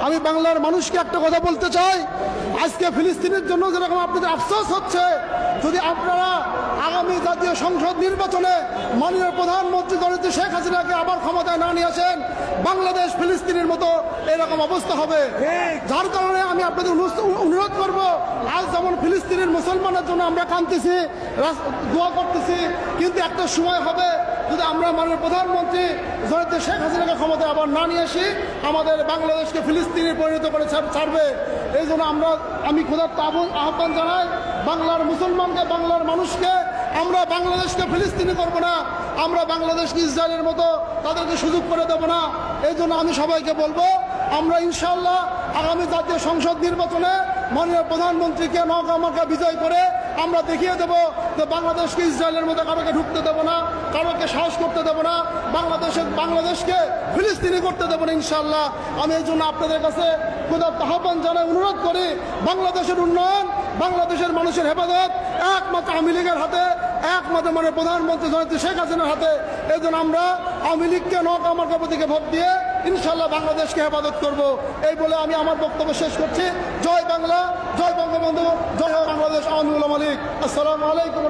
আমি বাংলার মানুষকে একটা কথা বলতে চাই, আজকে ফিলিস্তিনের জন্য যেরকম আপনাদের আফসোস হচ্ছে, যদি আপনারা আগামী জাতীয় সংসদ নির্বাচনে মাননীয় প্রধানমন্ত্রী জননেত্রী শেখ হাসিনাকে আবার ক্ষমতায় না নিয়ে আসেন, বাংলাদেশ ফিলিস্তিনের মতো এরকম অবস্থা হবে। যার কারণে আমি আপনাদের অনুরোধ করব, আজ যেমন ফিলিস্তিনের মুসলমানের জন্য আমরা কাঁদতেছি, দোয়া করতেছি, কিন্তু একটা সময় হবে যদি আমরা মাননীয় প্রধানমন্ত্রী জননেত্রী শেখ হাসিনাকে ক্ষমতায় আবার না নিয়ে আসি, আমাদের বাংলাদেশকে ফিলিস্তিনে পরিণত করে ছাড়বে। এই জন্য আমি খোদার আহ্বান জানাই বাংলার মুসলমানকে, বাংলার মানুষকে, আমরা বাংলাদেশকে ফিলিস্তিনি করব না, আমরা বাংলাদেশকে ইসরায়েলের মতো তাদেরকে সুযোগ করে দেব না। এই জন্য আমি সবাইকে বলবো, আমরা ইনশাআল্লাহ আগামী জাতীয় সংসদ নির্বাচনে মাননীয় প্রধানমন্ত্রীকে নৌকামার্কা বিজয় করে আমরা দেখিয়ে দেব যে বাংলাদেশকে ইসরায়েলের মতো কারোকে ঢুকতে দেব না, কারোকে সাহস করতে দেব না, বাংলাদেশকে ফিলিস্তিনি করতে দেব না ইনশাআল্লাহ। আমি এই জন্য আপনাদের কাছে খোদার আহ্বান জানাই, অনুরোধ করি, বাংলাদেশের উন্নয়ন, বাংলাদেশের মানুষের হেফাজত একমাত্র আওয়ামী লীগের হাতে, একমাত্র মানে প্রধানমন্ত্রী জননেত্রী শেখ হাসিনার হাতে। এই জন্য আমরা আওয়ামী লীগকে নৌকামার্কা প্রতীকে ভোট দিয়ে ইনশাআল্লাহ বাংলাদেশকে হেফাজত করব। এই বলে আমি আমার বক্তব্য শেষ করছি। জয় বাংলা, জয় বঙ্গবন্ধু, জয় বাংলাদেশ আওয়ামী লীগ। আসসালামু আলাইকুম।